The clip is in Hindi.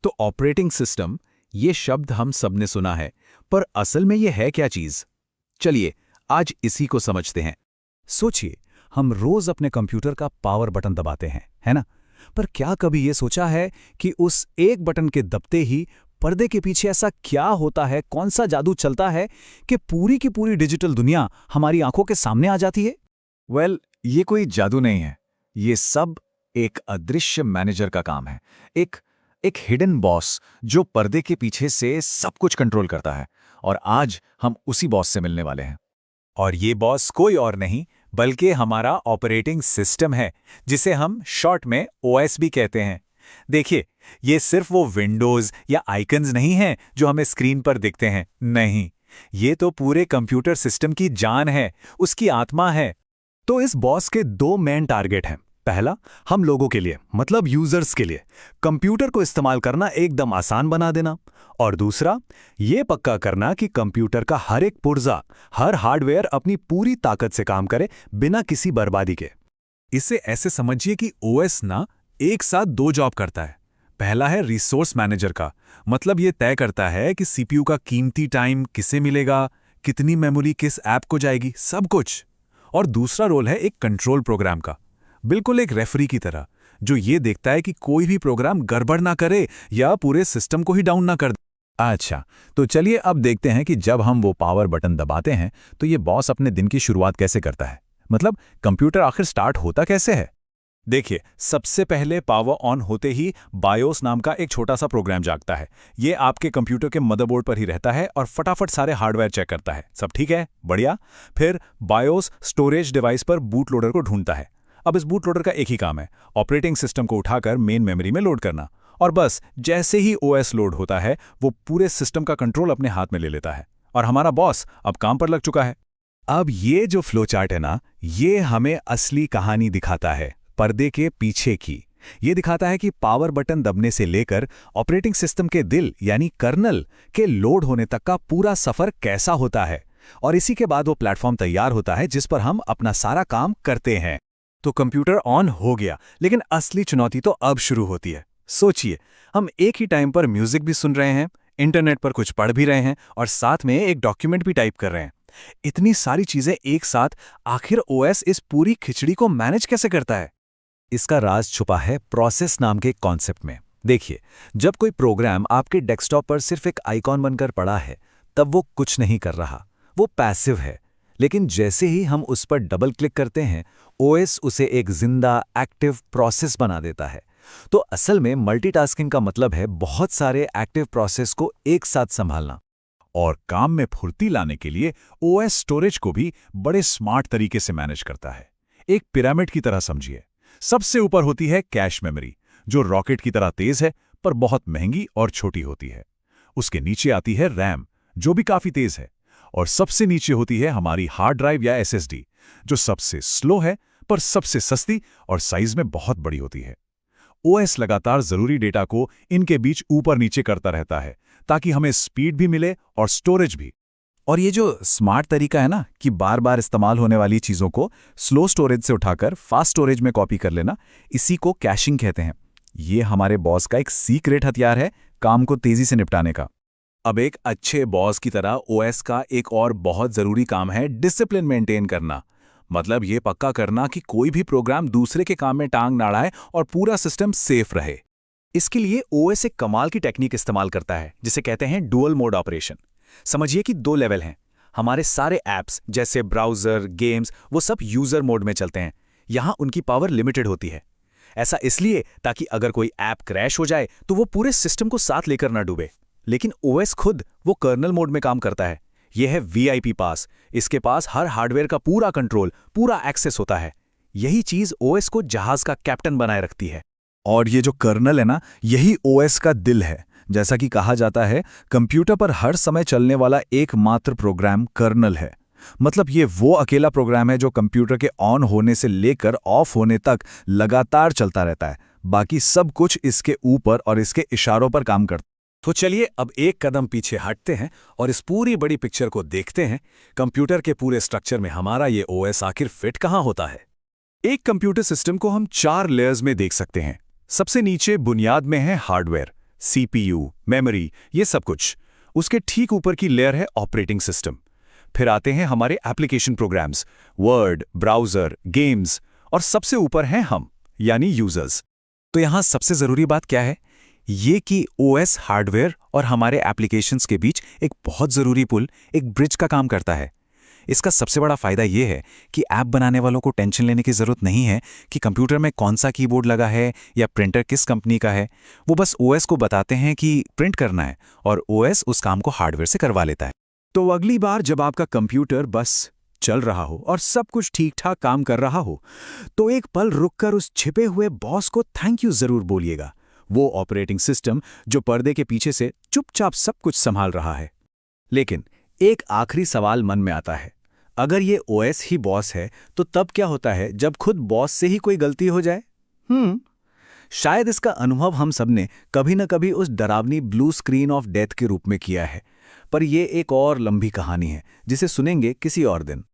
तो ऑपरेटिंग सिस्टम, ये शब्द हम सबने सुना है, पर असल में ये है क्या चीज? चलिए आज इसी को समझते हैं। सोचिए, हम रोज अपने कंप्यूटर का पावर बटन दबाते हैं, है ना? पर क्या कभी ये सोचा है कि उस एक बटन के दबते ही पर्दे के पीछे ऐसा क्या होता है, कौन सा जादू चलता है कि पूरी की पूरी डिजिटल दुनिया हमारी आंखों के सामने आ जाती है? ये कोई जादू नहीं है। ये सब एक अदृश्य मैनेजर का काम है। एक एक हिडन बॉस जो पर्दे के पीछे से सब कुछ कंट्रोल करता है। और आज हम उसी बॉस से मिलने वाले हैं। और ये बॉस कोई और नहीं बल्कि हमारा ऑपरेटिंग सिस्टम है, जिसे हम शॉर्ट में ओएस भी कहते हैं। देखिए, ये सिर्फ वो विंडोज या आइकन्स नहीं हैं जो हमें स्क्रीन पर दिखते हैं। नहीं, ये तो पूरे कंप्यूटर सिस्टम की जान है, उसकी आत्मा है। तो इस बॉस के दो मेन टारगेट हैं। पहला, हम लोगों के लिए मतलब यूजर्स के लिए कंप्यूटर को इस्तेमाल करना एकदम आसान बना देना। और दूसरा, ये पक्का करना कि कंप्यूटर का हर एक पुर्जा, हर हार्डवेयर अपनी पूरी ताकत से काम करे बिना किसी बर्बादी के। इसे ऐसे समझिए कि ओएस ना एक साथ दो जॉब करता है। पहला है रिसोर्स मैनेजर का, मतलब ये तय करता है कि सीपीयू का कीमती टाइम किसे मिलेगा, कितनी मेमोरी किस ऐप को जाएगी, सब कुछ। और दूसरा रोल है एक कंट्रोल प्रोग्राम का, बिल्कुल एक रेफरी की तरह, जो ये देखता है कि कोई भी प्रोग्राम गड़बड़ ना करे या पूरे सिस्टम को ही डाउन ना कर दे। अच्छा, तो चलिए अब देखते हैं कि जब हम वो पावर बटन दबाते हैं तो ये बॉस अपने दिन की शुरुआत कैसे करता है। मतलब कंप्यूटर आखिर स्टार्ट होता कैसे है। देखिए, सबसे पहले पावर ऑन होते ही बायोस नाम का एक छोटा सा प्रोग्राम जागता है। ये आपके कंप्यूटर के मदरबोर्ड पर ही रहता है और फटाफट सारे हार्डवेयर चेक करता है। सब ठीक है, बढ़िया। फिर बायोस स्टोरेज डिवाइस पर बूट लोडर को ढूंढता है। अब इस बूट लोडर का एक ही काम है, ऑपरेटिंग सिस्टम को उठाकर मेन मेमोरी में लोड करना। और बस जैसे ही ओएस लोड होता है, वो पूरे सिस्टम का कंट्रोल अपने हाथ में ले लेता है और हमारा बॉस अब काम पर लग चुका है। अब ये जो फ्लो चार्ट है ना, ये हमें असली कहानी दिखाता है, पर्दे के पीछे की। ये दिखाता है कि पावर बटन दबने से लेकर ऑपरेटिंग सिस्टम के दिल यानी कर्नल के लोड होने तक का पूरा सफर कैसा होता है। और इसी के बाद वो प्लेटफॉर्म तैयार होता है जिस पर हम अपना सारा काम करते हैं। तो कंप्यूटर ऑन हो गया, लेकिन असली चुनौती तो अब शुरू होती है। सोचिए, हम एक ही टाइम पर म्यूजिक भी सुन रहे हैं, इंटरनेट पर कुछ पढ़ भी रहे हैं और साथ में एक डॉक्यूमेंट भी टाइप कर रहे हैं। इतनी सारी चीजें एक साथ, आखिर ओएस इस पूरी खिचड़ी को मैनेज कैसे करता है? इसका राज छुपा है प्रोसेस नाम के कॉन्सेप्ट में। देखिए, जब कोई प्रोग्राम आपके डेस्कटॉप पर सिर्फ एक आइकॉन बनकर पड़ा है, तब वो कुछ नहीं कर रहा, वो पैसिव है। लेकिन जैसे ही हम उस पर डबल क्लिक करते हैं, ओएस उसे एक जिंदा एक्टिव प्रोसेस बना देता है। तो असल में मल्टीटास्किंग का मतलब है बहुत सारे एक्टिव प्रोसेस को एक साथ संभालना। और काम में फुर्ती लाने के लिए ओएस स्टोरेज को भी बड़े स्मार्ट तरीके से मैनेज करता है। एक पिरामिड की तरह समझिए। सबसे ऊपर होती है कैश मेमोरी, जो रॉकेट की तरह तेज है पर बहुत महंगी और छोटी होती है। उसके नीचे आती है रैम, जो भी काफी तेज है। और सबसे नीचे होती है हमारी हार्ड ड्राइव या एसएसडी, जो सबसे स्लो है पर सबसे सस्ती और साइज में बहुत बड़ी होती है। ओएस लगातार जरूरी डेटा को इनके बीच ऊपर नीचे करता रहता है, ताकि हमें स्पीड भी मिले और स्टोरेज भी। और ये जो स्मार्ट तरीका है ना कि बार बार इस्तेमाल होने वाली चीज़ों को स्लो स्टोरेज से उठाकर फास्ट स्टोरेज में कॉपी कर लेना, इसी को कैशिंग कहते हैं। ये हमारे बॉस का एक सीक्रेट हथियार है काम को तेजी से निपटाने का। अब एक अच्छे बॉस की तरह ओएस का एक और बहुत ज़रूरी काम है डिसिप्लिन मेंटेन करना। मतलब ये पक्का करना कि कोई भी प्रोग्राम दूसरे के काम में टांग ना अड़ाए और पूरा सिस्टम सेफ रहे। इसके लिए ओएस एक कमाल की टेक्निक इस्तेमाल करता है, जिसे कहते हैं डुअल मोड ऑपरेशन। समझिए कि दो लेवल हैं। हमारे सारे ऐप्स जैसे ब्राउज़र, गेम्स, वो सब यूज़र मोड में चलते हैं। यहाँ उनकी पावर लिमिटेड होती है। ऐसा इसलिए ताकि अगर कोई ऐप क्रैश हो जाए तो वो पूरे सिस्टम को साथ लेकर ना डूबे। लेकिन ओएस खुद वो कर्नल मोड में काम करता है। यह है वीआईपी पास। इसके पास हर हार्डवेयर का पूरा कंट्रोल, पूरा एक्सेस होता है। यही चीज ओएस को जहाज का कैप्टन बनाए रखती है। और ये जो कर्नल है ना, यही ओएस का दिल है। जैसा कि कहा जाता है, कंप्यूटर पर हर समय चलने वाला एकमात्र प्रोग्राम कर्नल है। मतलब ये वो अकेला प्रोग्राम है जो कंप्यूटर के ऑन होने से लेकर ऑफ होने तक लगातार चलता रहता है। बाकी सब कुछ इसके ऊपर और इसके इशारों पर काम करता है। तो चलिए अब एक कदम पीछे हटते हैं और इस पूरी बड़ी पिक्चर को देखते हैं। कंप्यूटर के पूरे स्ट्रक्चर में हमारा ये ओएस आखिर फिट कहाँ होता है। एक कंप्यूटर सिस्टम को हम 4 लेयर्स में देख सकते हैं। सबसे नीचे बुनियाद में है हार्डवेयर, CPU, मेमोरी, ये सब कुछ। उसके ठीक ऊपर की लेयर है ऑपरेटिंग सिस्टम। फिर आते हैं हमारे application programs, word, browser, games, और सबसे ऊपर हैं हम, यानी यूजर्स। तो यहाँ सबसे ज़रूरी बात क्या है? ये कि OS हार्डवेयर और हमारे एप्लीकेशंस के बीच एक बहुत ज़रूरी पुल, एक ब्रिज का काम करता है। इसका सबसे बड़ा फ़ायदा ये है कि ऐप बनाने वालों को टेंशन लेने की ज़रूरत नहीं है कि कंप्यूटर में कौन सा कीबोर्ड लगा है या प्रिंटर किस कंपनी का है। वो बस OS को बताते हैं कि प्रिंट करना है और OS उस काम को हार्डवेयर से करवा लेता है। तो अगली बार जब आपका कंप्यूटर बस चल रहा हो और सब कुछ ठीक-ठाक काम कर रहा हो, तो एक पल रुककर उस छिपे हुए बॉस को थैंक यू ज़रूर बोलिएगा। वो ऑपरेटिंग सिस्टम जो पर्दे के पीछे से चुपचाप सब कुछ संभाल रहा है। लेकिन एक आखिरी सवाल मन में आता है, अगर ये OS ही बॉस है तो तब क्या होता है जब खुद बॉस से ही कोई गलती हो जाए? शायद इसका अनुभव हम सबने कभी न कभी उस डरावनी ब्लू स्क्रीन ऑफ डेथ के रूप में किया है, पर यह एक और लंबी कहानी है जिसे सुनेंगे किसी और दिन।